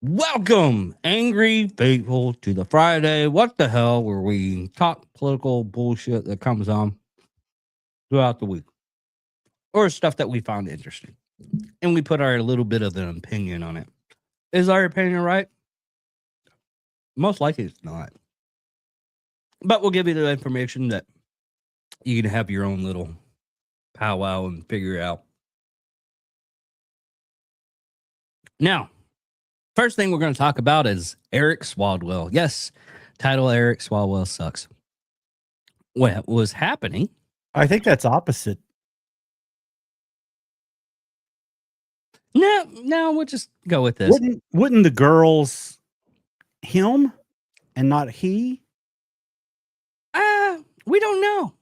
Welcome, angry faithful, to the Friday What the Hell, where we talk political bullshit that comes on throughout the week or stuff that we found interesting. And we put our little bit of an opinion on it. Is our opinion right? Most likely it's not. But we'll give you the information that you can have your own little powwow and figure out. Now, first thing we're going to talk about is Eric Swallwell. Yes, title Eric Swallwell sucks. What was happening? I think that's opposite. No, we'll just go with this. Wouldn't the girls him and not he? We don't know.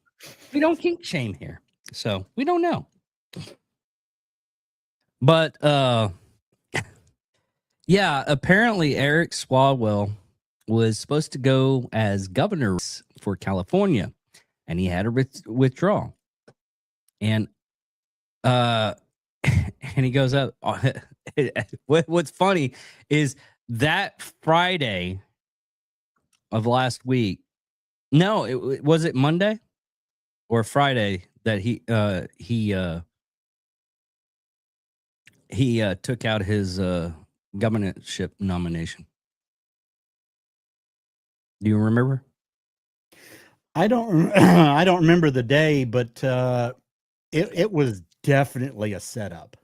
We don't kink shame here, so we don't know. But yeah, apparently Eric Swallwell was supposed to go as governor for California, and he had to withdraw. And and he goes up. What's funny is that Friday of last week. No, it was it Monday or Friday that he took out his governorship nomination. Do you remember? I don't remember the day, but it was definitely a setup.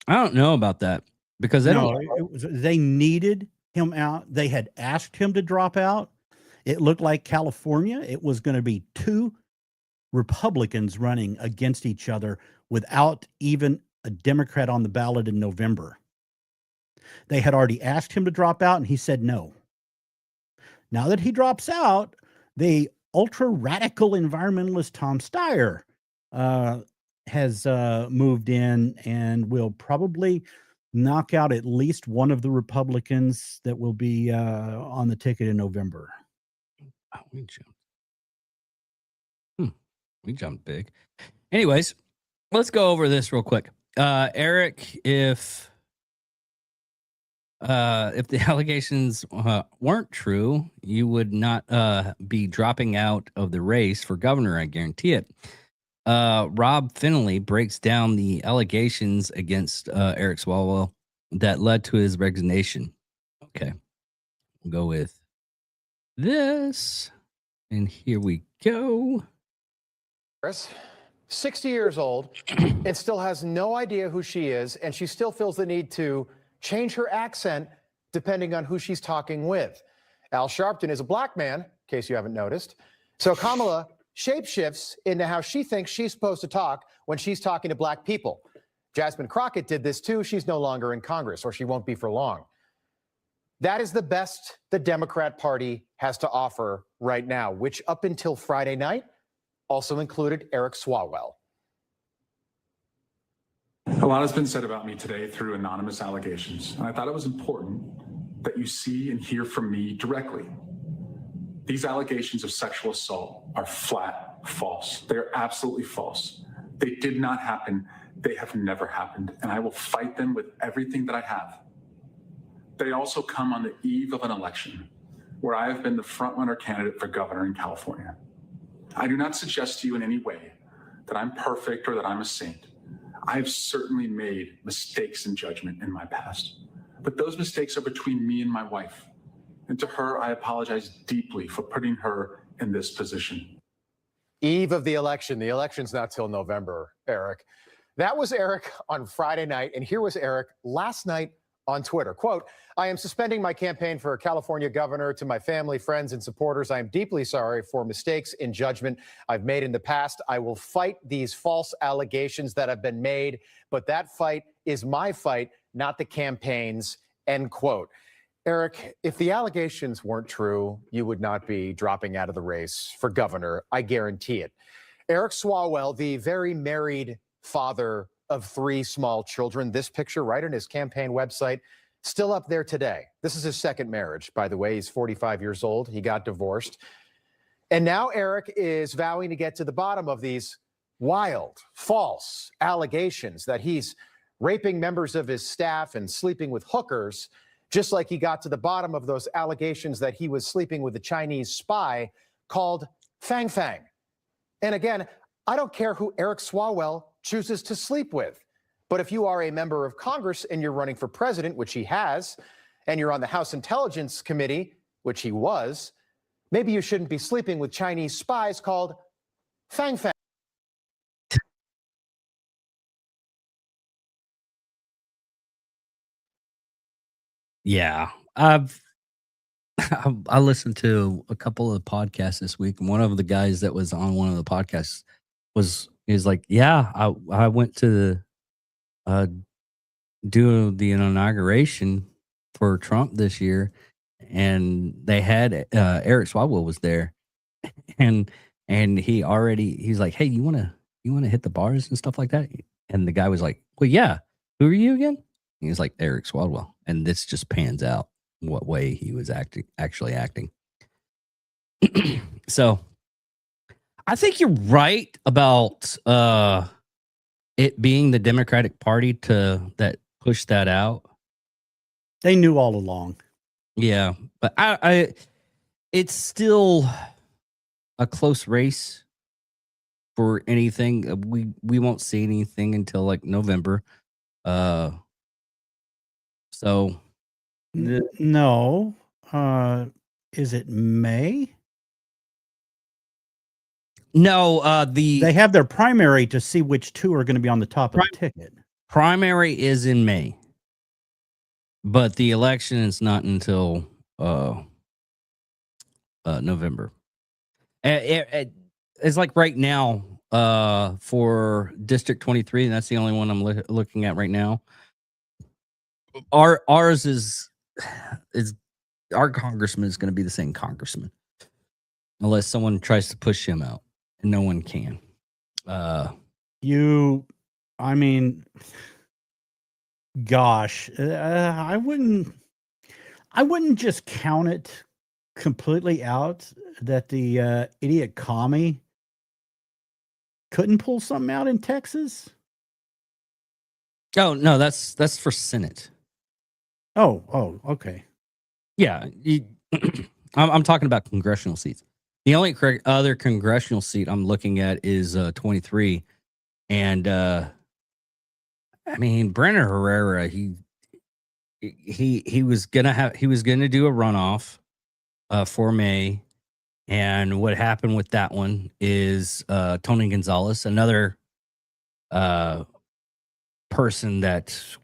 I don't know about that because they needed him out. They had asked him to drop out. It looked like California. It was going to be two Republicans running against each other without even a Democrat on the ballot in November. They had already asked him to drop out, and he said no. Now that he drops out, the ultra-radical environmentalist Tom Steyer has moved in and will probably knock out at least one of the Republicans that will be on the ticket in November. Oh, we jumped big. Anyways, let's go over this real quick. Eric, if the allegations weren't true, you would not be dropping out of the race for governor. I guarantee it. Rob Finley breaks down the allegations against Eric Swalwell that led to his resignation. Okay, we'll go with this, and here we go. 60 years old and still has no idea who she is, and she still feels the need to change her accent depending on who she's talking with. Al Sharpton is a black man, in case you haven't noticed. So Kamala shapeshifts into how she thinks she's supposed to talk when she's talking to black people. Jasmine Crockett did this too. She's no longer in Congress, or she won't be for long. That is the best the Democrat Party has to offer right now, which up until Friday night also included Eric Swalwell. A lot has been said about me today through anonymous allegations, and I thought it was important that you see and hear from me directly. These allegations of sexual assault are flat false. They're absolutely false. They did not happen. They have never happened, and I will fight them with everything that I have. They also come on the eve of an election where I have been the frontrunner candidate for governor in California. I do not suggest to you in any way that I'm perfect or that I'm a saint. I've certainly made mistakes in judgment in my past, but those mistakes are between me and my wife. And to her, I apologize deeply for putting her in this position. Eve of the election. The election's not till November, Eric. That was Eric on Friday night, and here was Eric last night on Twitter. Quote, I am suspending my campaign for California governor. To my family, friends, and supporters, I am deeply sorry for mistakes in judgment I've made in the past. I will fight these false allegations that have been made, but that fight is my fight, not the campaign's, end quote. Eric, if the allegations weren't true, you would not be dropping out of the race for governor. I guarantee it. Eric Swalwell, the very married father of 3 small children. This picture right on his campaign website, still up there today. This is his second marriage, by the way. He's 45 years old. He got divorced. And now Eric is vowing to get to the bottom of these wild, false allegations that he's raping members of his staff and sleeping with hookers, just like he got to the bottom of those allegations that he was sleeping with a Chinese spy called Fang Fang. And again, I don't care who Eric Swallwell chooses to sleep with. But if you are a member of Congress and you're running for president, which he has, and you're on the House Intelligence Committee, which he was, maybe you shouldn't be sleeping with Chinese spies called Fang Fang. Yeah, I've I listened to a couple of podcasts this week, and one of the guys that was on one of the podcasts is like, yeah, I went to the do the inauguration for Trump this year, and they had Eric Swalwell was there, and he's like, hey, you want to hit the bars and stuff like that, and the guy was like, well, yeah, who are you again? And he's like, Eric Swalwell, and this just pans out what way he was actually acting. So I think you're right about it being the Democratic Party that pushed that out. They knew all along. Yeah, but I it's still a close race for anything. We won't see anything until like November. So No. Is it May? no, They have their primary to see which two are going to be on the top of the ticket. primary is in May, but the election is not until November. It's like right now for District 23, and that's the only one I'm looking at right now. Ours is our congressman is going to be the same congressman unless someone tries to push him out, and no one can. I mean, gosh, I wouldn't just count it completely out that the idiot commie couldn't pull something out in Texas. Oh no, that's for Senate. Oh, okay. Yeah, I'm talking about congressional seats. The only other congressional seat I'm looking at is 23, and I mean Brenner Herrera. He was gonna do a runoff for May, and what happened with that one is Tony Gonzalez, another person that's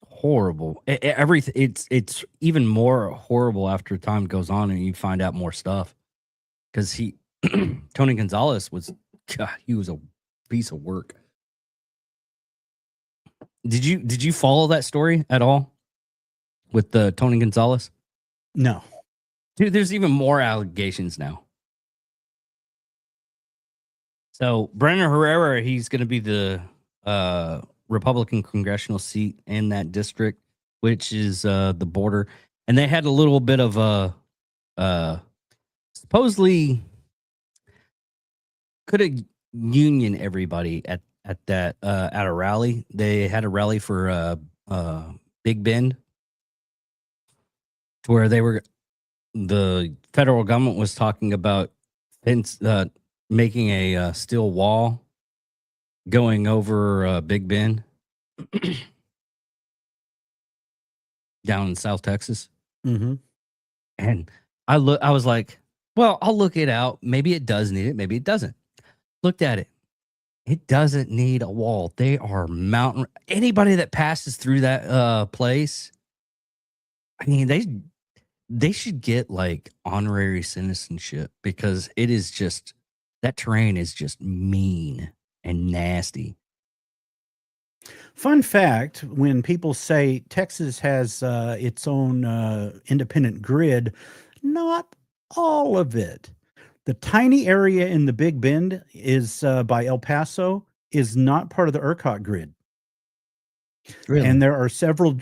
horrible. It's even more horrible after time goes on and you find out more stuff, because Tony Gonzalez he was a piece of work. Did you follow that story at all with the Tony Gonzalez? No. Dude, there's even more allegations now. So Brenner Herrera, he's going to be the Republican congressional seat in that district, which is the border. And they had a little bit of a supposedly could have union everybody at that at a rally. They had a rally for Big Bend, to where the federal government was talking about making a steel wall going over Big Bend down in South Texas. Mm-hmm. And I was like, well, I'll look it out. Maybe it does need it. Maybe it doesn't. Looked at it. It doesn't need a wall. They are mountain. Anybody that passes through that place, I mean, they should get like honorary citizenship, because it is just, that terrain is just mean and nasty. Fun fact, when people say Texas has its own independent grid, not all of it. The tiny area in the Big Bend is by El Paso is not part of the ERCOT grid. Really? And there are several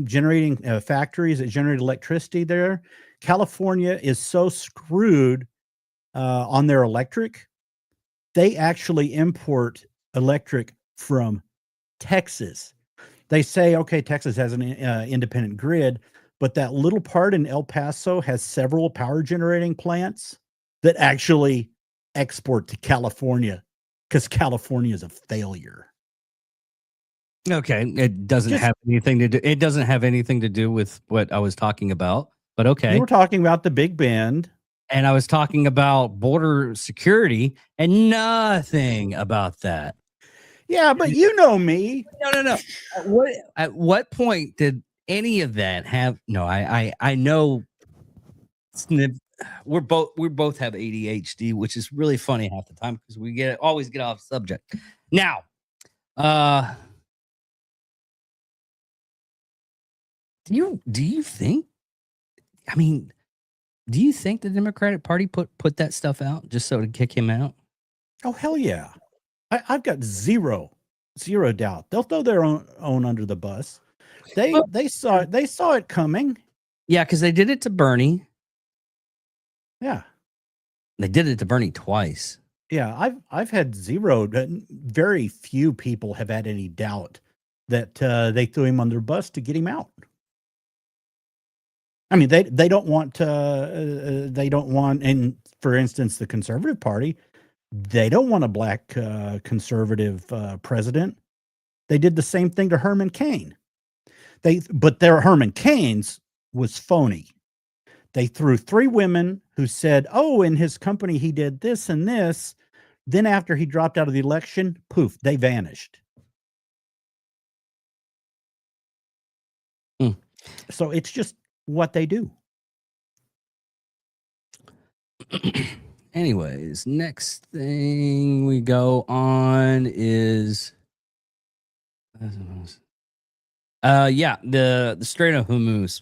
generating factories that generate electricity there. California is so screwed on their electric. They actually import electric from Texas. They say, okay, Texas has an independent grid, but that little part in El Paso has several power generating plants that actually export to California because California is a failure. Okay, it doesn't Just- have anything to do. It doesn't have anything to do with what I was talking about. But okay, You were talking about the Big Bend. and I was talking about border security and nothing about that. Yeah, but you know me. No. At what point did any of that have? No, I know. We both have ADHD, which is really funny half the time because we always get off subject. Now, do you think? I mean, do you think the Democratic Party put that stuff out just so to kick him out? Oh, hell yeah. I've got zero doubt. They'll throw their own under the bus. They saw it coming. Yeah, because they did it to Bernie. Yeah. They did it to Bernie twice. Yeah, I've had zero. Very few people have had any doubt that they threw him under the bus to get him out. I mean, they don't want, and for instance, the Conservative Party, they don't want a black conservative president. They did the same thing to Herman Cain. But their Herman Cain's was phony. They threw 3 women who said, "Oh, in his company he did this and this." Then after he dropped out of the election, poof, they vanished. Hmm. So it's just what they do. Anyways, next thing we go on is the Strait of Hormuz.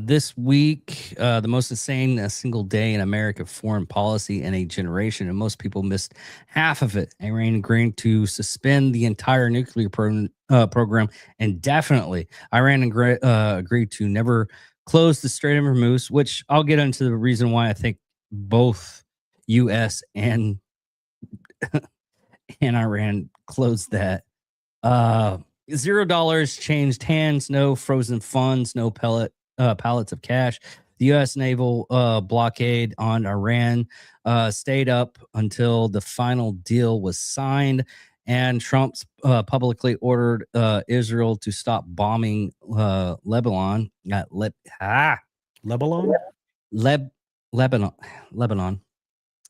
This week, the most insane a single day in American foreign policy in a generation, and most people missed half of it. Iran agreed to suspend the entire nuclear program indefinitely. Iran agreed to never close the Strait of Hormuz, which I'll get into the reason why I think both U.S. and Iran closed that. $0 changed hands, no frozen funds, no pallets of cash. The U.S. naval blockade on Iran stayed up until the final deal was signed, and Trump's publicly ordered Israel to stop bombing Lebanon. Lebanon.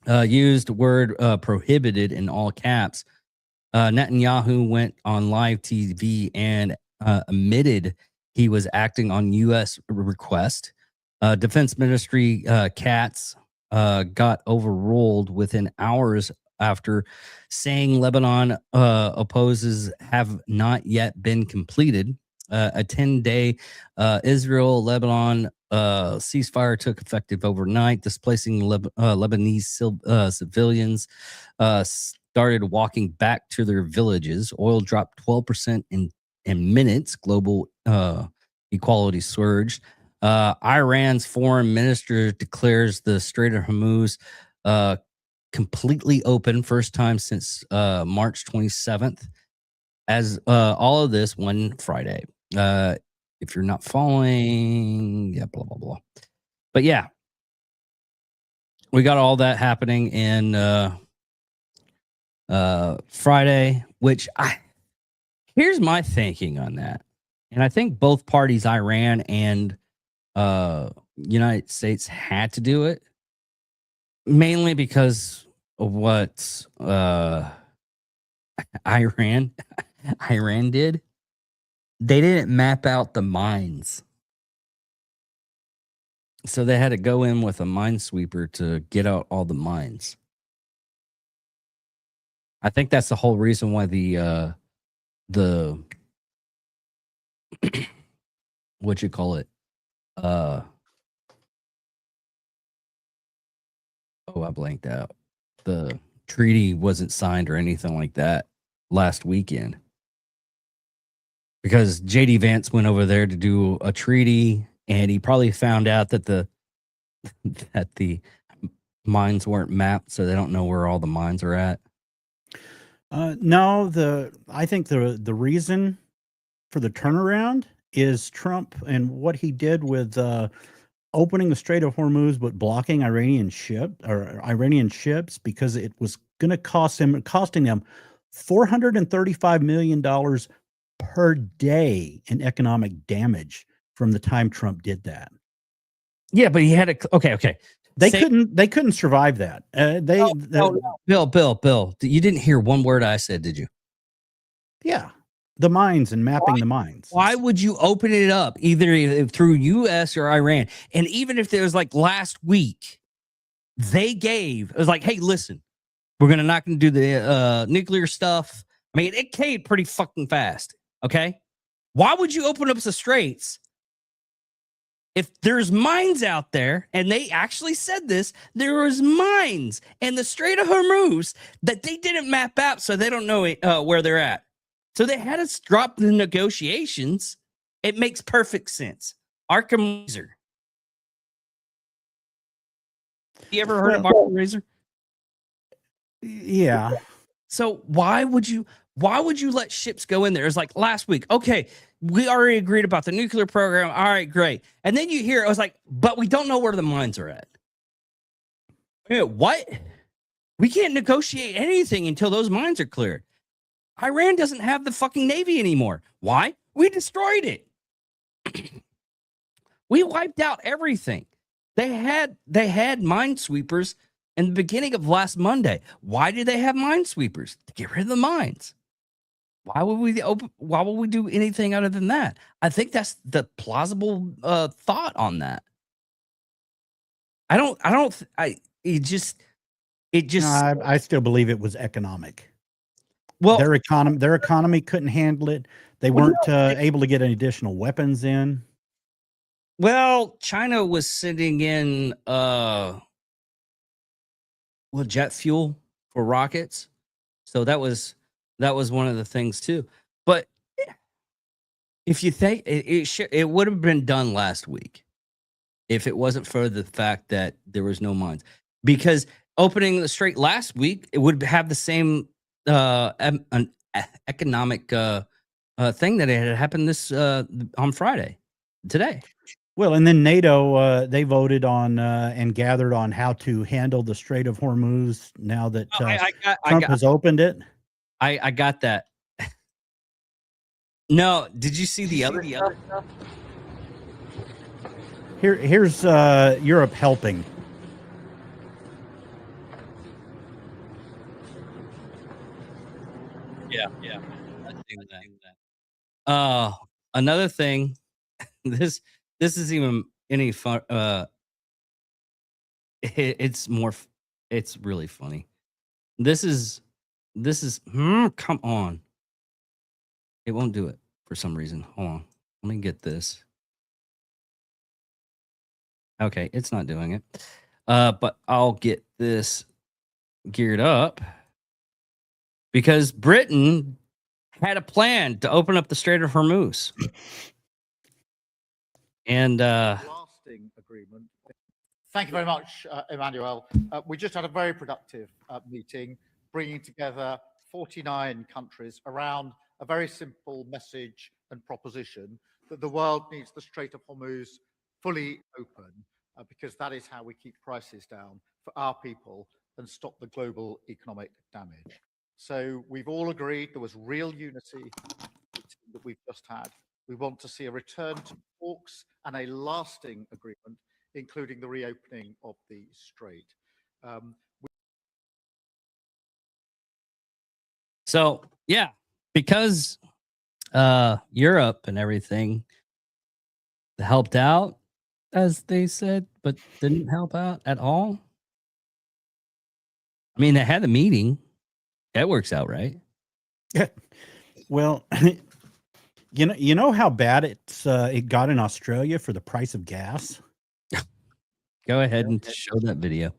Used word prohibited in all caps. Netanyahu went on live TV and admitted he was acting on U.S. request. Defense Ministry Katz got overruled within hours after saying Lebanon opposes have not yet been completed. A 10-day Israel-Lebanon ceasefire took effective overnight, displacing Lebanese civilians. Started walking back to their villages. Oil dropped 12% in minutes. Global equality surged. Iran's foreign minister declares the Strait of Hormuz completely open, first time since March 27th. As all of this one Friday. If you're not following, yeah, blah blah blah. But yeah, we got all that happening in Friday, which here's my thinking on that. And I think both parties, Iran and United States, had to do it mainly because of what Iran did. They didn't map out the mines. So they had to go in with a minesweeper to get out all the mines. I think that's the whole reason why the what you call it? I blanked out. The treaty wasn't signed or anything like that last weekend. Because JD Vance went over there to do a treaty, and he probably found out that the mines weren't mapped, so they don't know where all the mines are at. No, I think the reason for the turnaround is Trump and what he did with opening the Strait of Hormuz, but blocking Iranian ships because it was going to costing them $435 million per day in economic damage from the time Trump did that. Yeah, but he had a okay. They couldn't survive that. Bill, you didn't hear one word I said, did you? Yeah, the mines and mapping the mines. Why would you open it up either through U.S. or Iran? And even if there was like last week, it was like, hey, listen, we're not going to do the nuclear stuff. I mean, it came pretty fucking fast. Okay, why would you open up the straits if there's mines out there? And they actually said this: there was mines in the Strait of Hormuz that they didn't map out, so they don't know where they're at. So they had us drop the negotiations. It makes perfect sense. Arkham Razor. You ever heard of Arkham Razor? Yeah. So why would you let ships go in there? It's like last week. Okay, we already agreed about the nuclear program. All right, great. And then you hear it was like, but we don't know where the mines are at. What? We can't negotiate anything until those mines are cleared. Iran doesn't have the fucking Navy anymore. Why? We destroyed it. We wiped out everything. They had minesweepers in the beginning of last Monday. Why did they have minesweepers? To get rid of the mines. Why would we do anything other than that? I think that's the plausible thought on that. I still believe it was economic. Well, their economy couldn't handle it. They weren't able to get any additional weapons in. Well, China was sending in jet fuel for rockets, so that was one of the things too. But if you think it would have been done last week if it wasn't for the fact that there was no mines, because opening the strait last week, it would have the same an economic thing that it had happened this on Friday today. Well, and then NATO they voted on and gathered on how to handle the Strait of Hormuz now that Trump has opened it. I got that. No, did you see the other stuff? Here's Europe helping. Yeah. Another thing. This is even any fun. It's really funny. This is. Come on. It won't do it for some reason. Hold on. Let me get this. Okay, it's not doing it. But I'll get this geared up because Britain had a plan to open up the Strait of Hormuz. And lasting agreement. Thank you very much, Emmanuel. We just had a very productive meeting, bringing together 49 countries around a very simple message and proposition that the world needs the Strait of Hormuz fully open, because that is how we keep prices down for our people and stop the global economic damage. So we've all agreed there was real unity that we've just had. We want to see a return to talks and a lasting agreement, including the reopening of the strait. So, yeah, because Europe and everything helped out, as they said, but didn't help out at all. I mean, they had the meeting. That works out, right? Yeah. Well, you know how bad it got in Australia for the price of gas? Go ahead and show that video.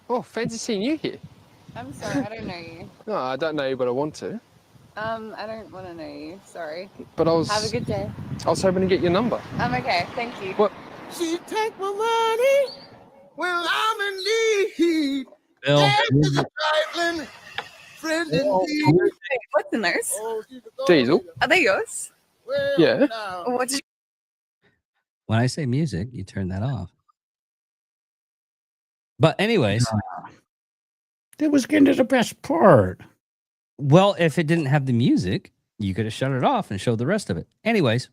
Oh, fancy seeing you here. I'm sorry, I don't know you. No, I don't know you, but I want to. I don't want to know you. Sorry. But Have a good day. I was hoping to get your number. Okay, thank you. What? She take my money when I'm in need. Bill. What's in those? Diesel. Are they yours? Yeah. What did When I say music, you turn that off. But anyways, That was getting to the best part. well, if it didn't have the music, you could have shut it off and showed the rest of it. Anyways,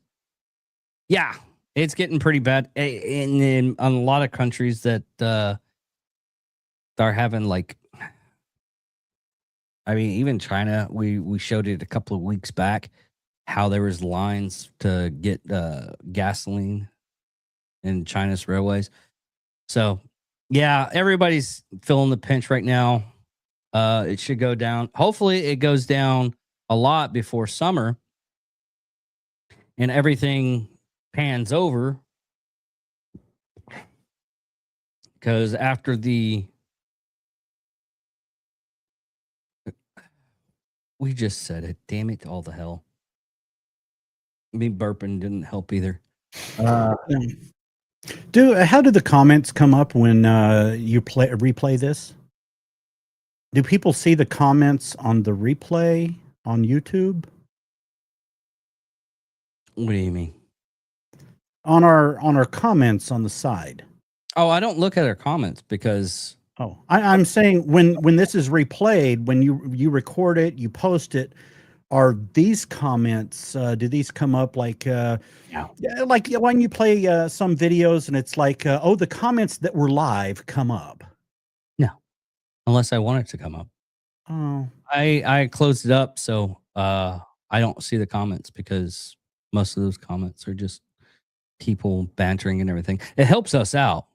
yeah, it's getting pretty bad in a lot of countries that are having like, I mean, even China. We showed it a couple of weeks back how there was lines to get gasoline in China's railways. So, yeah, everybody's feeling the pinch right now. It should go down. Hopefully, it goes down a lot before summer and everything pans over. Because after we just said it. Damn it, all the hell. Me burping didn't help either. How do the comments come up when you replay this? Do people see the comments on the replay on YouTube? What do you mean? On our comments on the side. Oh, I don't look at our comments because Oh, I'm saying when this is replayed, when you record it, you post it, are these comments, do these come up like like when you play some videos and it's like, oh, the comments that were live come up? no, unless I want it to come up. Oh, I closed it up, so I don't see the comments because most of those comments are just people bantering and everything. It helps us out,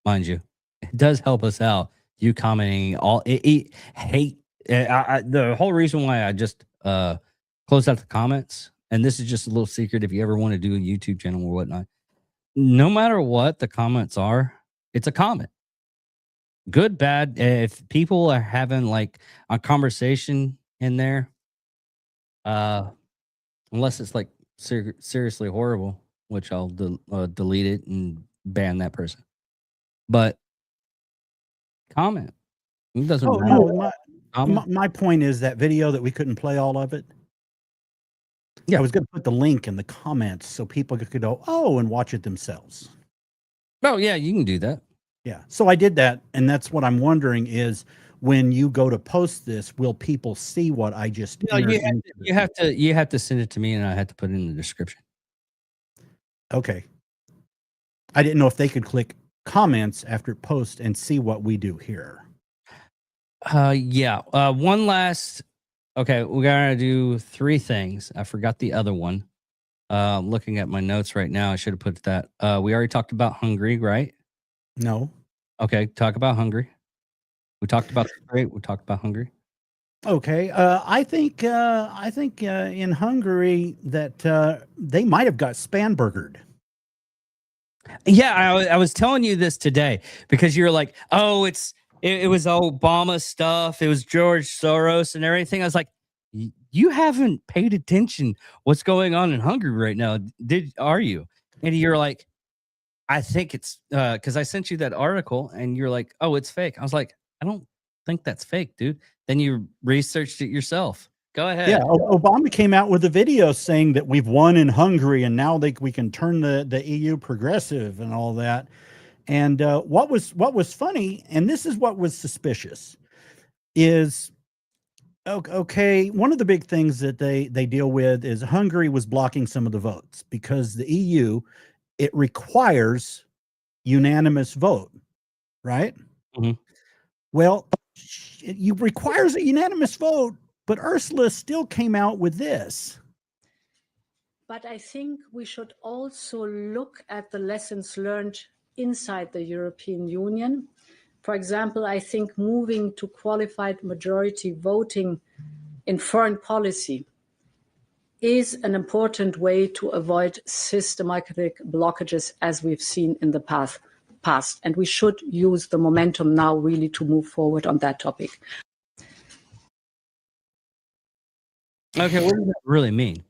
mind you. It does help us out. You commenting all hate. The whole reason why I just closed out the comments, and this is just a little secret if you ever want to do a YouTube channel or whatnot. No matter what the comments are, it's a comment. Good, bad. If people are having like a conversation in there, unless it's like seriously horrible, which I'll delete it and ban that person. But comment. It doesn't oh matter. no, my point is that video that we couldn't play all of it. Yeah. I was going to put the link in the comments so people could go, oh, and watch it themselves. Oh yeah, you can do that. Yeah. So I did that. And that's what I'm wondering is when you go to post this, will people see what I just No, you have to send it to me and I have to put it in the description. Okay. I didn't know if they could click comments after post and see what we do here. Yeah. One last. Okay, we gotta do 3 things. I forgot the other one. Looking at my notes right now, I should have put that. We already talked about Hungary, right? No. Okay, talk about Hungary. We talked about great. We talked about Hungary. Okay. I think in Hungary that they might have got Spanburgered. Yeah, I was telling you this today because you're like, oh, it was Obama stuff. It was George Soros and everything. I was like, you haven't paid attention what's going on in Hungary right now. Are you? And you're like, I think it's because I sent you that article and you're like, oh, it's fake. I was like, I don't think that's fake, dude. Then you researched it yourself. Go ahead. Yeah, Obama came out with a video saying that we've won in Hungary and now we can turn the EU progressive and all that. And what was funny, and this is what was suspicious, is okay. One of the big things that they deal with is Hungary was blocking some of the votes because the EU, it requires unanimous vote, right? Mhm. Well, it requires a unanimous vote, but Ursula still came out with this. But I think we should also look at the lessons learned inside the European Union. For example, I think moving to qualified majority voting in foreign policy is an important way to avoid systematic blockages as we've seen in the past. And we should use the momentum now really to move forward on that topic. Okay, what does that really mean?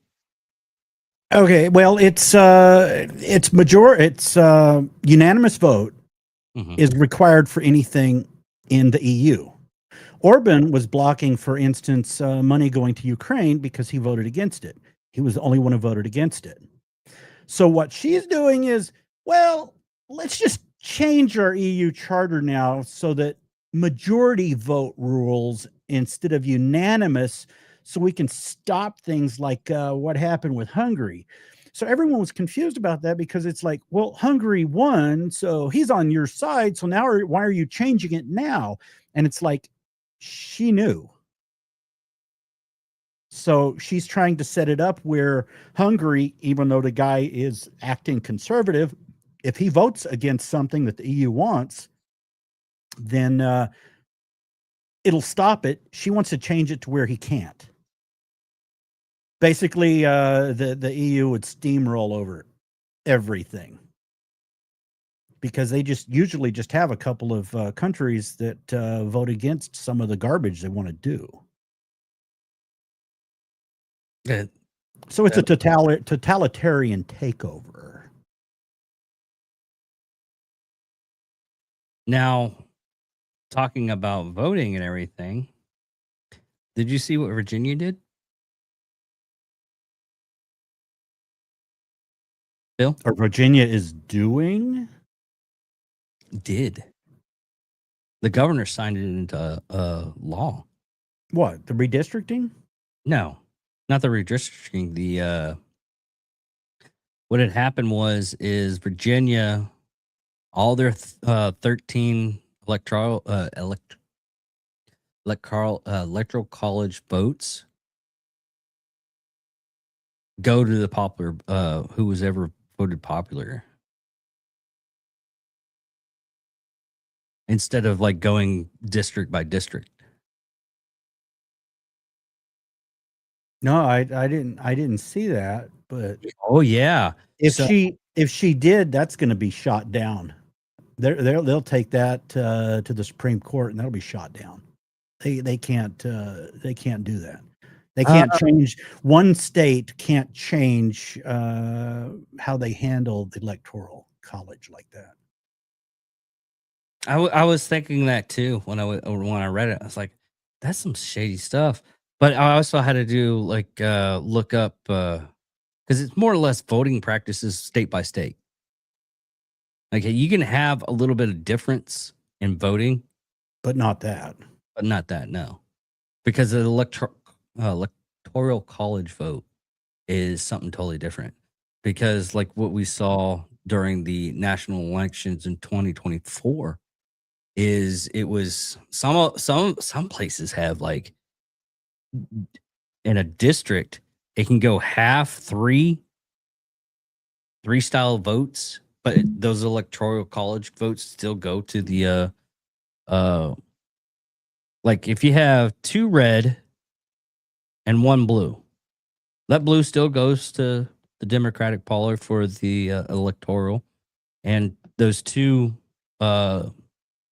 Okay, well, it's unanimous vote Mhm. is required for anything in the EU. Orban was blocking, for instance, money going to Ukraine because he voted against it. He was the only one who voted against it. So what she's doing is, well, let's just change our EU charter now so that majority vote rules instead of unanimous, so we can stop things like what happened with Hungary. So everyone was confused about that because it's like, well, Hungary won, so he's on your side. So now why are you changing it now? And it's like, she knew. So she's trying to set it up where Hungary, even though the guy is acting conservative, if he votes against something that the EU wants, then it'll stop it. She wants to change it to where he can't. Basically, the EU would steamroll over everything because they usually just have a couple of countries that vote against some of the garbage they want to do. Yeah. So it's a totalitarian takeover. Now, talking about voting and everything, did you see what Virginia did? Bill? Or Virginia is doing? Did. The governor signed it into law. What? The redistricting? No, not the redistricting. The what had happened is Virginia, all their 13 electoral college votes go to the popular who was ever voted popular, instead of like going district by district. No, I didn't see that, but Oh yeah. if So- she did, that's going to be shot down. They'll take that to the Supreme Court and that'll be shot down. They can't do that. They can't change, one state can't change how they handle the electoral college like that. I was thinking that too when I read it. I was like, that's some shady stuff. But I also had to do like look up because it's more or less voting practices state by state. Like you can have a little bit of difference in voting, But not that. but not that, no. Because the electoral college vote is something totally different. Because like what we saw during the national elections in 2024 is it was some places have like in a district it can go half three style votes, but those electoral college votes still go to the like if you have 2 red and 1 blue, that blue still goes to the Democratic parlor for the electoral, and those 2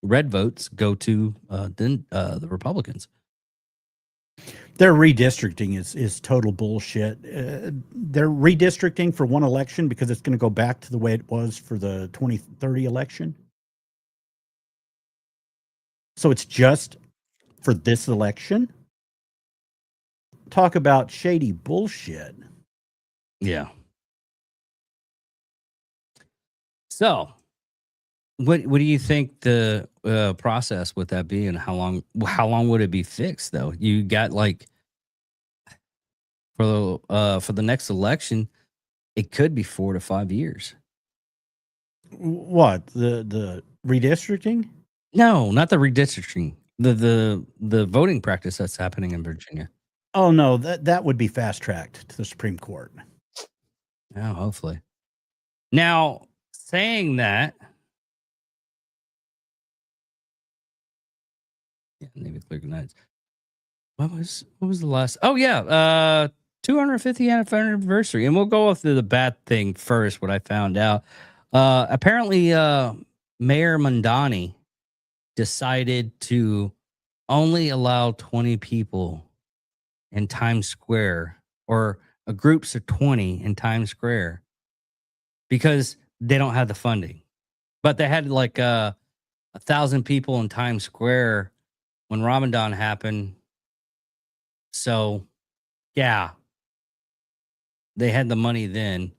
red votes go to the Republicans. Their redistricting is total bullshit. They're redistricting for one election because it's going to go back to the way it was for the 2030 election. So it's just for this election. Talk about shady bullshit. Yeah. So, what do you think the process with that be, and how long would it be fixed though? You got like for the next election, it could be 4 to 5 years. What, the redistricting? No, not the redistricting. The voting practice that's happening in Virginia. Oh no, that would be fast tracked to the Supreme Court. Oh, hopefully. Now, saying that, yeah, maybe click nights. What was the last? Oh yeah, 250th anniversary, and we'll go through the bad thing first. What I found out, apparently, Mayor Mondani decided to only allow 20 people in Times Square, or groups of 20 in Times Square, because they don't have the funding. But they had like 1,000 people in Times Square when Ramadan happened. So, yeah, they had the money then,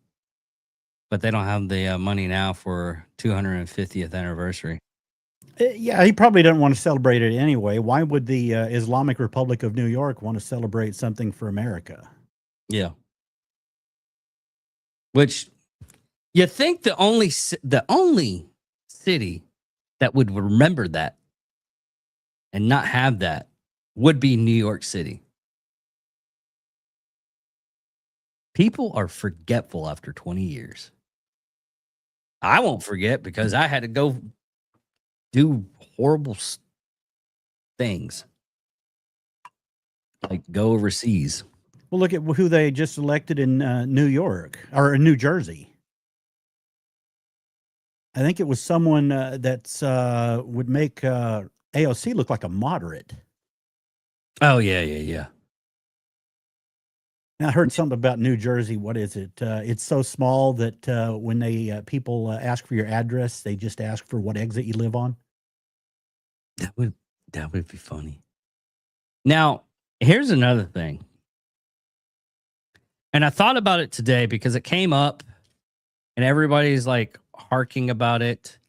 but they don't have the money now for 250th anniversary. Yeah, he probably doesn't want to celebrate it anyway. Why would the Islamic Republic of New York want to celebrate something for America? Yeah. Which you think the only city that would remember that and not have that would be New York City. People are forgetful after 20 years. I won't forget because I had to go do horrible things, like go overseas. Well, look at who they just elected in New York or in New Jersey. I think it was someone that's would make AOC look like a moderate. Oh, yeah. Now, I heard something about New Jersey. What is it? It's so small that when they people ask for your address, they just ask for what exit you live on. That would be funny. Now, here's another thing. And I thought about it today because it came up and everybody's like harking about it,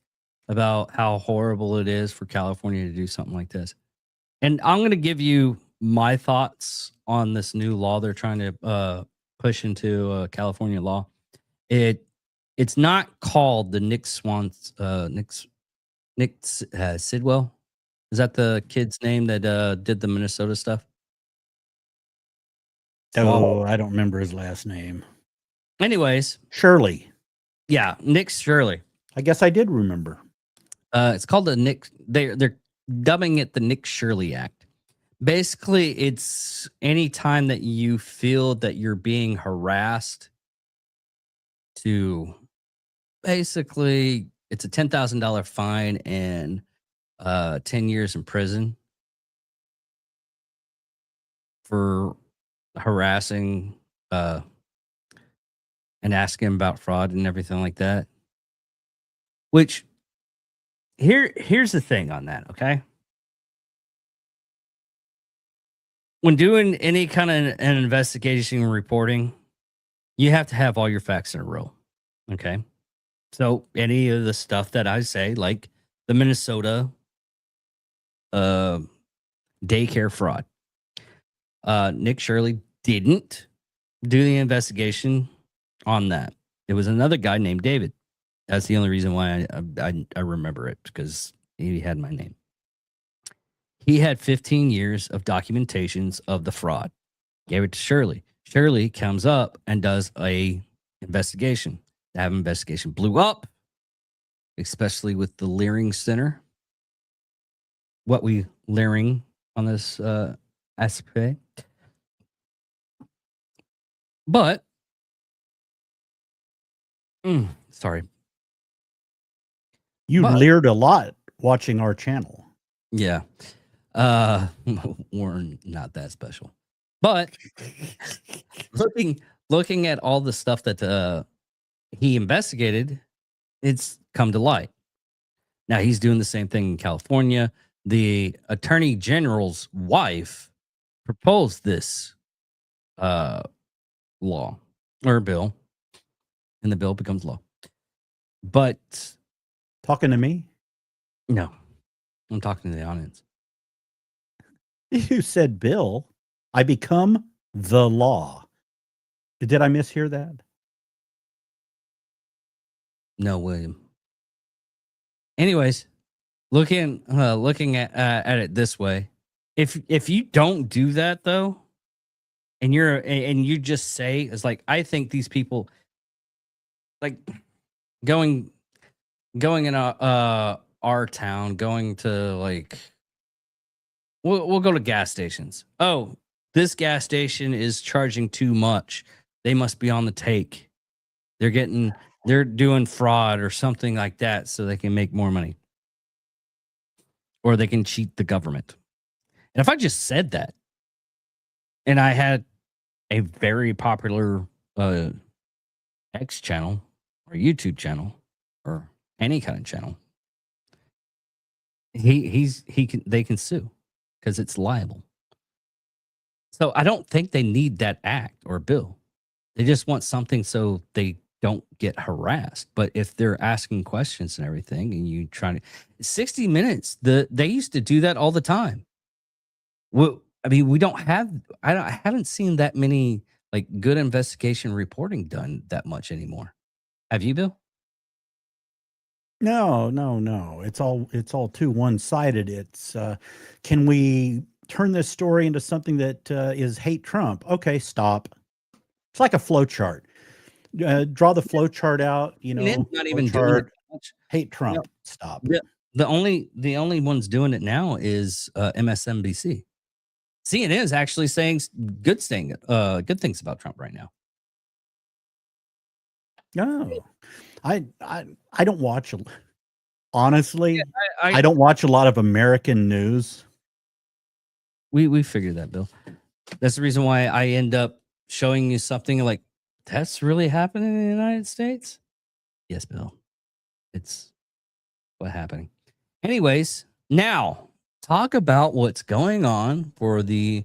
about how horrible it is for California to do something like this. And I'm going to give you my thoughts on this new law they're trying to push into California law. It's not called the Nick Sidwell. Is that the kid's name that did the Minnesota stuff? Oh, I don't remember his last name. Anyways, Shirley. yeah, Nick Shirley. I guess I did remember. It's called the Nick. They're dubbing it the Nick Shirley Act. Basically, it's any time that you feel that you're being harassed, to basically it's a $10,000 fine and 10 years in prison for harassing and asking about fraud and everything like that. Which here's the thing on that, okay? When doing any kind of an investigation and reporting, you have to have all your facts in a row, okay? So any of the stuff that I say, like the Minnesota daycare fraud, Nick Shirley didn't do the investigation on that. It was another guy named David. That's the only reason why I remember it, because he had my name. He had 15 years of documentations of the fraud. Gave it to Shirley. Shirley comes up and does a investigation. That investigation blew up, especially with the Leering Center. What we leering on this aspect. But, sorry. You leered a lot watching our channel. Yeah. We're not that special. But looking at all the stuff that he investigated, it's come to light. Now he's doing the same thing in California. The Attorney General's wife proposed this law or bill, and the bill becomes law. But talking to me? No, I'm talking to the audience. You said bill. I become the law. Did I mishear that? No, William. Anyways, looking at it this way, if you don't do that though, and you just say, it's like, I think these people, like going in our town, going to like, we'll go to gas stations. Oh, this gas station is charging too much. They must be on the take. They're doing fraud or something like that so they can make more money. Or they can cheat the government. And if I just said that, and I had a very popular X channel or YouTube channel or any kind of channel, they can sue because it's liable. So I don't think they need that act or bill. They just want something so they don't get harassed. But if they're asking questions and everything, and you try to 60 minutes, they used to do that all the time. Well, I mean, we don't have. I haven't seen that many like good investigation reporting done that much anymore. Have you, Bill? No. It's all too one-sided. It's can we turn this story into something that is hate Trump? Okay, stop. It's like a flow chart. Draw the flow chart out. You And it's know, not flow even doing it chart, that much. hate Trump. No. Stop. The only ones doing it now is MSNBC. CNN is actually saying good things about Trump right now. No, I don't watch. Honestly, I I don't watch a lot of American news. we figured that, Bill. That's the reason why I end up showing you something like that's really happening in the United States. Yes, Bill. It's what's happening. Anyways, now talk about what's going on for the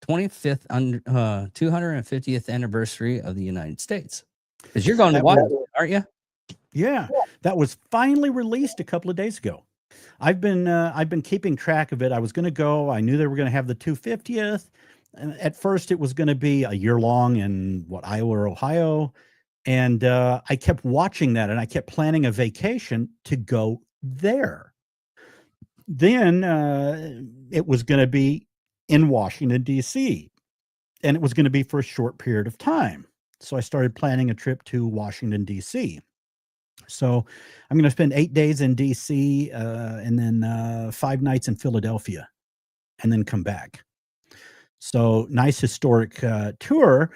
25th 250th anniversary of the United States. Because you're going to That watch was- it, aren't you? Yeah, that was finally released a couple of days ago. I've been keeping track of it. I was going to go. I knew they were going to have the 250th. And at first, it was going to be a year long in Iowa or Ohio, and I kept watching that, and I kept planning a vacation to go there. Then it was going to be in Washington, D.C., and it was going to be for a short period of time. So I started planning a trip to Washington, D.C. So I'm going to spend 8 days in D.C. And then 5 nights in Philadelphia, and then come back. So nice historic tour.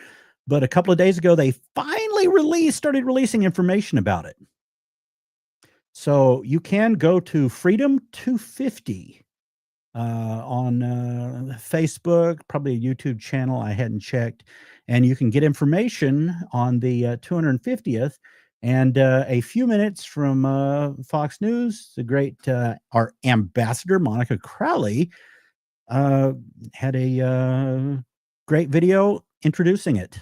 But a couple of days ago, they finally started releasing information about it. So you can go to Freedom 250 on Facebook, probably a YouTube channel I hadn't checked, and you can get information on the 250th. And a few minutes from Fox News, the great our ambassador Monica Crowley had a great video introducing it.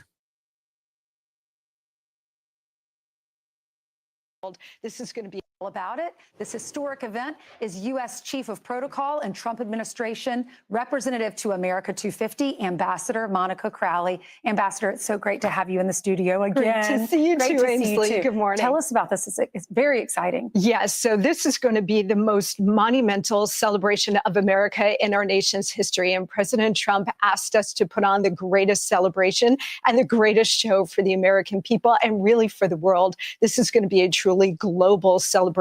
This is going to be all about it. This historic event is U.S. Chief of Protocol and Trump administration representative to America 250, Ambassador Monica Crowley. Ambassador, it's so great to have you in the studio again. Great to see you Great too, to see you Ainsley. too. Good morning. Tell us about this. It's very exciting. Yes, so this is going to be the most monumental celebration of America in our nation's history. And President Trump asked us to put on the greatest celebration and the greatest show for the American people and really for the world. This is going to be a truly global celebration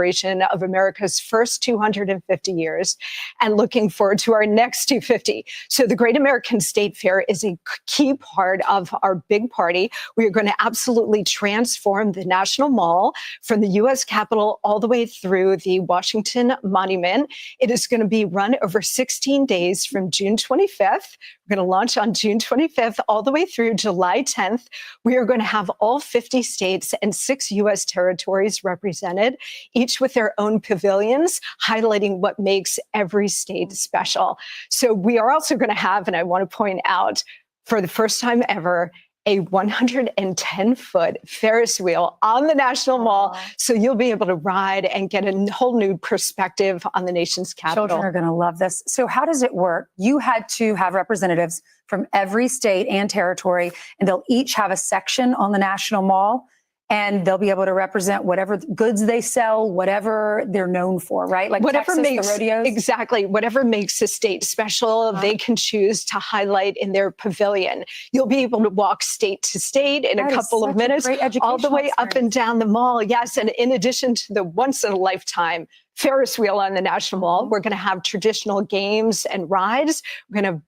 of America's first 250 years and looking forward to our next 250. So the Great American State Fair is a key part of our big party. We are going to absolutely transform the National Mall from the U.S. Capitol all the way through the Washington Monument. It is going to be run over 16 days from June 25th. We're going to launch on June 25th all the way through July 10th. We are going to have all 50 states and 6 U.S. territories represented, each with their own pavilions, highlighting what makes every state special. So we are also going to have, and I want to point out, for the first time ever, a 110-foot Ferris wheel on the National Mall. So you'll be able to ride and get a whole new perspective on the nation's capital. Children are going to love this. So how does it work? You had to have representatives from every state and territory, and they'll each have a section on the National Mall. And they'll be able to represent whatever goods they sell, whatever they're known for, right? Like whatever Texas, makes the rodeos. Exactly, whatever makes a state special, they can choose to highlight in their pavilion. You'll be able to walk state to state in That a is couple of such a minutes, great all the educational way up and experience. down the mall. Yes, and in addition to the once in a lifetime Ferris wheel on the National Mall, we're going to have traditional games and rides. We're going to have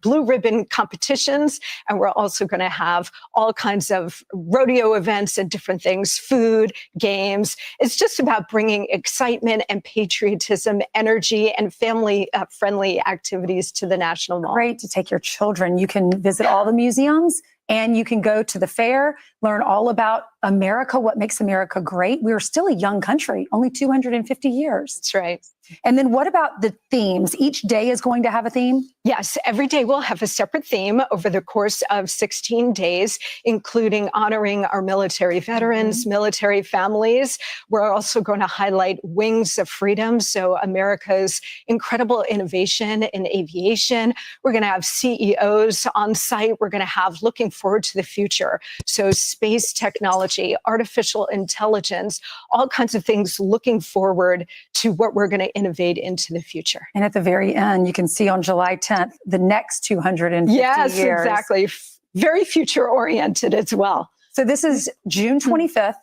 blue ribbon competitions, and we're also going to have all kinds of rodeo events and different things, food, games. It's just about bringing excitement and patriotism, energy, and family-friendly activities to the National Mall. Great to take your children. You can visit all the museums, and you can go to the fair, learn all about America, what makes America great? We're still a young country, only 250 years. That's right. And then what about the themes? Each day is going to have a theme? Yes, every day we'll have a separate theme over the course of 16 days, including honoring our military veterans, military families. We're also going to highlight Wings of Freedom, so America's incredible innovation in aviation. We're going to have CEOs on site. We're going to have looking forward to the future. So space technology, artificial intelligence, all kinds of things looking forward to what we're going to innovate into the future. And at the very end, you can see on July 10th, the next 250 yes, years. Exactly. Very future oriented as well. So this is June 25th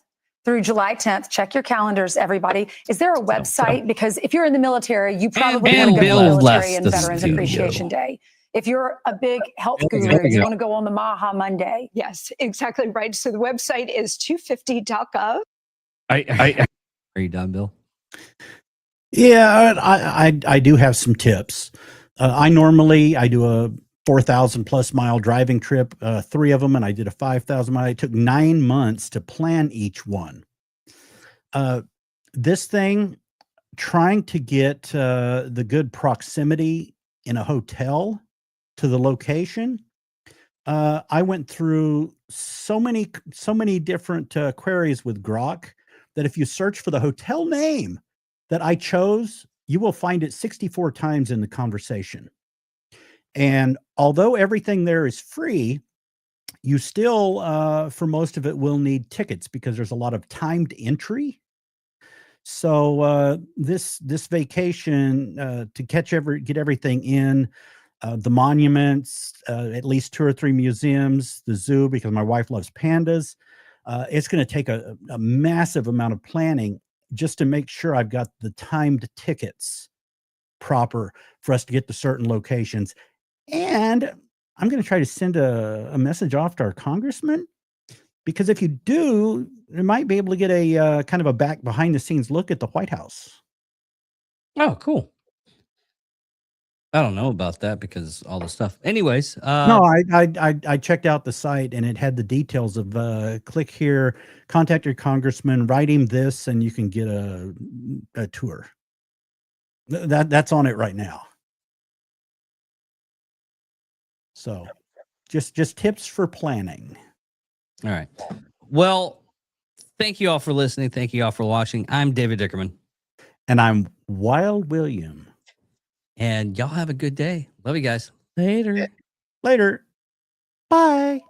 through July 10th. Check your calendars, everybody. Is there a website? Because if you're in the military, you probably want to go to Military and Veterans Appreciation Day. If you're a big health guru, you want to go on the Maha Monday. Yes, exactly right. So the website is 250.gov. Are you done, Bill? Yeah, I do have some tips. I do a 4,000 plus mile driving trip, 3 of them, and I did a 5,000 mile. It took 9 months to plan each one. This thing, trying to get the good proximity in a hotel to the location. I went through so many different queries with Grok that if you search for the hotel name that I chose, you will find it 64 times in the conversation. And although everything there is free, you still, for most of it, will need tickets because there's a lot of timed entry. So this vacation to get everything in, the monuments, at least 2 or 3 museums, the zoo, because my wife loves pandas. It's going to take a massive amount of planning just to make sure I've got the timed tickets proper for us to get to certain locations. And I'm going to try to send a message off to our congressman, because if you do, you might be able to get a kind of a behind the scenes look at the White House. Oh, cool. I don't know about that because all the stuff. Anyways, no, I checked out the site and it had the details of click here, contact your congressman, write him this, and you can get a tour. That's on it right now. So, just tips for planning. All right. Well, thank you all for listening. Thank you all for watching. I'm David Dickerman. And I'm Wild William. And y'all have a good day. Love you guys. Later. Later. Bye.